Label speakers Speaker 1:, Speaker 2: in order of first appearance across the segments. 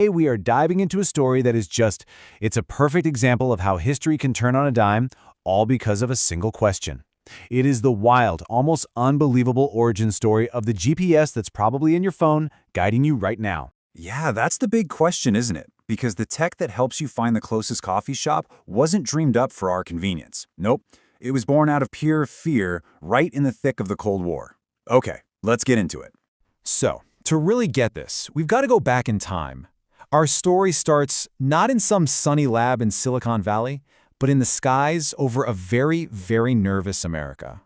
Speaker 1: Today, we are diving into a story that is it's a perfect example of how history can turn on a dime, all because of a single question. It is the wild, almost unbelievable origin story of the GPS that's probably in your phone, guiding you right now.
Speaker 2: Yeah, that's the big question, isn't it? Because the tech that helps you find the closest coffee shop wasn't dreamed up for our convenience. Nope, it was born out of pure fear right in the thick of the Cold War. Okay, let's get into it.
Speaker 3: So, to really get this, we've got to go back in time. Our story starts not in some sunny lab in Silicon Valley, but in the skies over a very, very nervous America.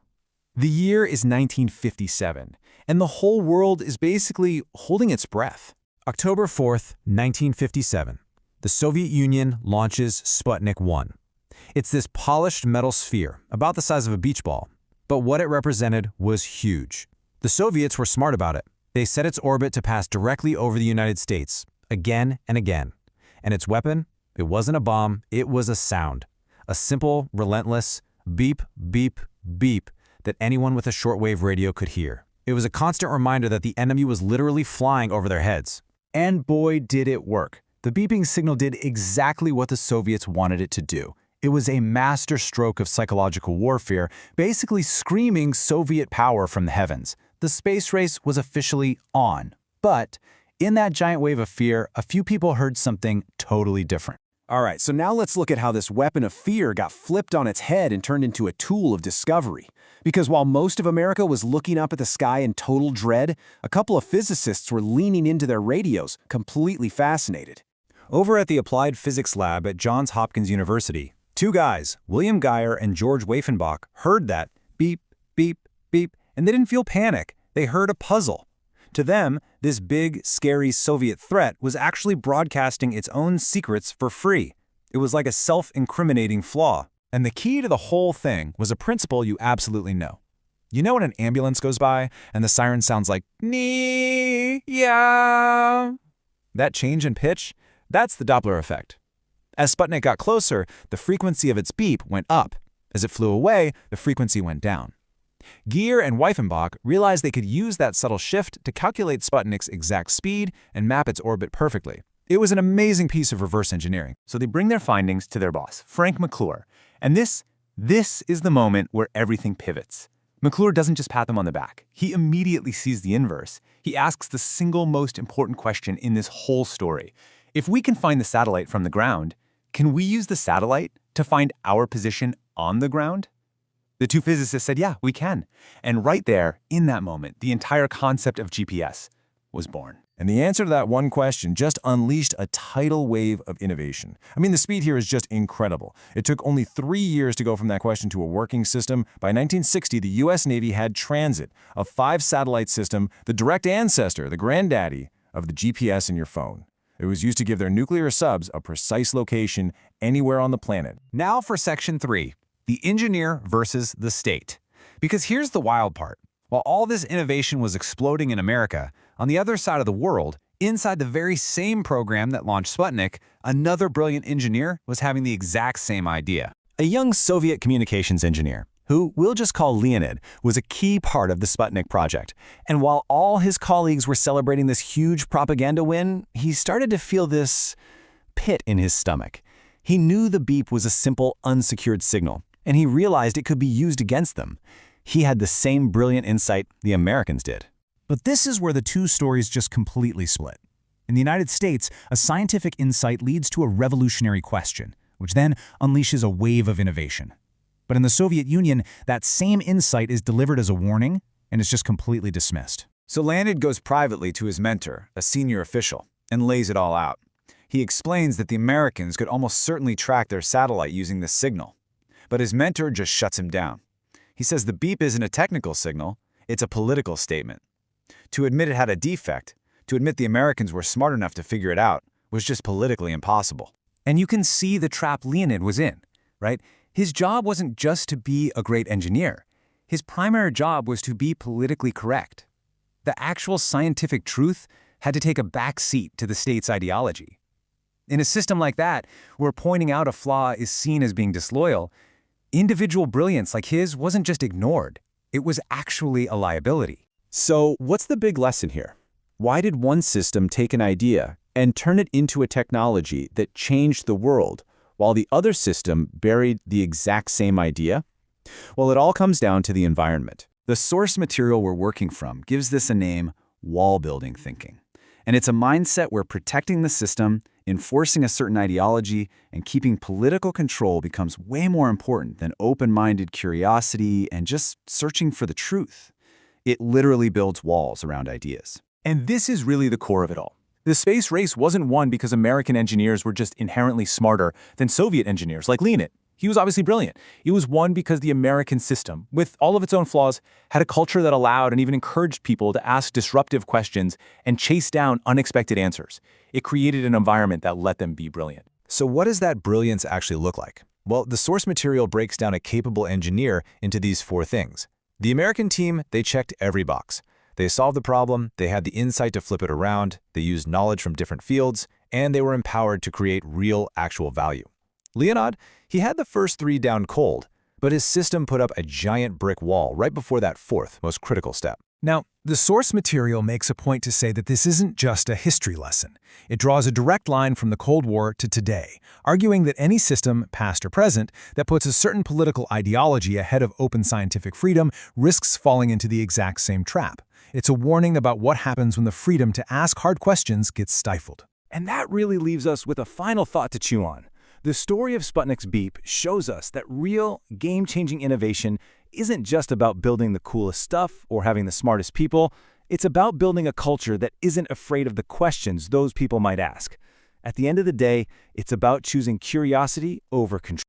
Speaker 3: The year is 1957, and the whole world is basically holding its breath. October 4th, 1957. The Soviet Union launches Sputnik 1. It's this polished metal sphere, about the size of a beach ball. But what it represented was huge. The Soviets were smart about it. They set its orbit to pass directly over the United States, again and again. And its weapon? It wasn't a bomb, it was a sound. A simple, relentless beep, beep, beep that anyone with a shortwave radio could hear. It was a constant reminder that the enemy was literally flying over their heads. And boy, did it work. The beeping signal did exactly what the Soviets wanted it to do. It was a master stroke of psychological warfare, basically screaming Soviet power from the heavens. The space race was officially on. But in that giant wave of fear, a few people heard something totally different.
Speaker 1: All right, so now let's look at how this weapon of fear got flipped on its head and turned into a tool of discovery. Because while most of America was looking up at the sky in total dread, a couple of physicists were leaning into their radios, completely fascinated.
Speaker 2: Over at the Applied Physics Lab at Johns Hopkins University, two guys, William Geyer and George Waifenbach, heard that beep, beep, beep, and they didn't feel panic. They heard a puzzle. To them, this big, scary Soviet threat was actually broadcasting its own secrets for free. It was like a self-incriminating flaw.
Speaker 3: And the key to the whole thing was a principle you absolutely know. You know when an ambulance goes by and the siren sounds like nee-ya? That change in pitch? That's the Doppler effect. As Sputnik got closer, the frequency of its beep went up. As it flew away, the frequency went down. Geer and Waifenbach realized they could use that subtle shift to calculate Sputnik's exact speed and map its orbit perfectly. It was an amazing piece of reverse engineering.
Speaker 4: So they bring their findings to their boss, Frank McClure. And this is the moment where everything pivots. McClure doesn't just pat them on the back. He immediately sees the inverse. He asks the single most important question in this whole story. If we can find the satellite from the ground, can we use the satellite to find our position on the ground? The two physicists said, yeah, we can. And right there, in that moment, the entire concept of GPS was born.
Speaker 3: And the answer to that one question just unleashed a tidal wave of innovation. I mean, the speed here is just incredible. It took only 3 years to go from that question to a working system. By 1960, the U.S. Navy had Transit, a 5-satellite system, the direct ancestor, the granddaddy of the GPS in your phone. It was used to give their nuclear subs a precise location anywhere on the planet.
Speaker 1: Now for Section 3, the engineer versus the state. Because here's the wild part. While all this innovation was exploding in America, on the other side of the world, inside the very same program that launched Sputnik, another brilliant engineer was having the exact same idea. A young Soviet communications engineer, who we'll just call Leonid, was a key part of the Sputnik project. And while all his colleagues were celebrating this huge propaganda win, he started to feel this pit in his stomach. He knew the beep was a simple, unsecured signal, and he realized it could be used against them. He had the same brilliant insight the Americans did.
Speaker 5: But this is where the two stories just completely split. In the United States, a scientific insight leads to a revolutionary question, which then unleashes a wave of innovation. But in the Soviet Union, that same insight is delivered as a warning, and it's just completely dismissed.
Speaker 2: So Leonid goes privately to his mentor, a senior official, and lays it all out. He explains that the Americans could almost certainly track their satellite using this signal. But his mentor just shuts him down. He says the beep isn't a technical signal, it's a political statement. To admit it had a defect, to admit the Americans were smart enough to figure it out, was just politically impossible. And you can see the trap Leonid was in, right? His job wasn't just to be a great engineer. His primary job was to be politically correct. The actual scientific truth had to take a back seat to the state's ideology. In a system like that, where pointing out a flaw is seen as being disloyal, individual brilliance like his wasn't just ignored. It was actually a liability.
Speaker 1: So what's the big lesson here? Why did one system take an idea,
Speaker 2: and turn it into a technology that changed the world, while the other system buried the exact same idea? Well, it all comes down to the environment. The source material we're working from gives this a name, wall-building thinking. And it's a mindset where protecting the system, enforcing a certain ideology, and keeping political control becomes way more important than open-minded curiosity and just searching for the truth. It literally builds walls around ideas.
Speaker 4: And this is really the core of it all. The space race wasn't won because American engineers were just inherently smarter than Soviet engineers like Leonid. He was obviously brilliant. It was won because the American system, with all of its own flaws, had a culture that allowed and even encouraged people to ask disruptive questions and chase down unexpected answers. It created an environment that let them be brilliant.
Speaker 3: So what does that brilliance actually look like? Well, the source material breaks down a capable engineer into these 4 things. The American team, they checked every box. They solved the problem, they had the insight to flip it around, they used knowledge from different fields, and they were empowered to create real, actual value. Leonid, he had the first 3 down cold, but his system put up a giant brick wall right before that 4th, most critical step.
Speaker 5: Now, the source material makes a point to say that this isn't just a history lesson. It draws a direct line from the Cold War to today, arguing that any system, past or present, that puts a certain political ideology ahead of open scientific freedom risks falling into the exact same trap. It's a warning about what happens when the freedom to ask hard questions gets stifled.
Speaker 4: And that really leaves us with a final thought to chew on. The story of Sputnik's beep shows us that real, game-changing innovation isn't just about building the coolest stuff or having the smartest people. It's about building a culture that isn't afraid of the questions those people might ask. At the end of the day, it's about choosing curiosity over control.